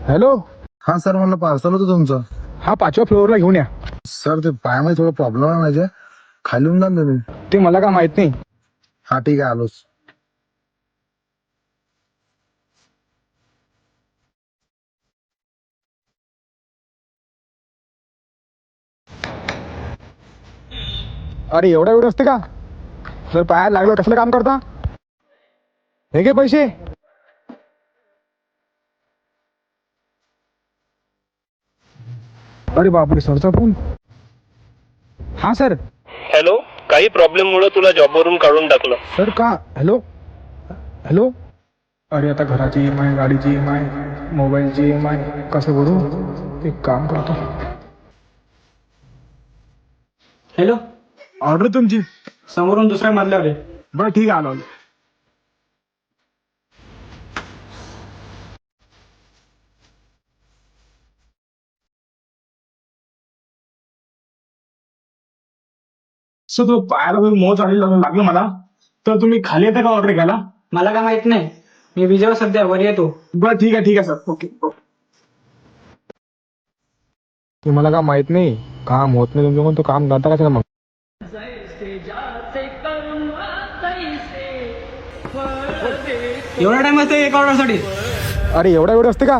Hello. हा sir, मला parcel होतं तुमचं. हा 5व्या फ्लोअरला घेऊन या. सर ते पायामध्ये थोडा प्रॉब्लेम आहे माझ्या. खाली येऊन जा ना तुम्ही. ते मला का माहित नाही. हा ठीक आहे, आलोच. अरे एवढा वेळ असते का? जर पायाला लागलं कसलं काम करता? हे घे पैसे. अरे बापरे, सरचा फोन. हा सर. हॅलो, काही प्रॉब्लेममुळे तुला जॉबवरून काढून टाकलं. सर का? Hello hello. अरे आता घराची EMI, गाडीची EMI, मोबाईलची EMI कसं भरू? एक काम करतो. हॅलो, ऑर्डर तुमची. समोरून दुसऱ्या मजल्यावर आहे. बरं ठीक आहे, आलो. सर तो पायाला मोच लागलं मला, तर तुम्ही खाली येता का ऑर्डर घ्यायला? मला काय माहित नाही, मी विजय सध्या वर येतो. बरं ठीक आहे सर. ओके. ते मला का माहित नाही, काम होत नाही तुमच्याकडून, तो काम करता कसं मग? एवढा टाइम असते एक ऑर्डर साठी? अरे एवढा वेळ असते का?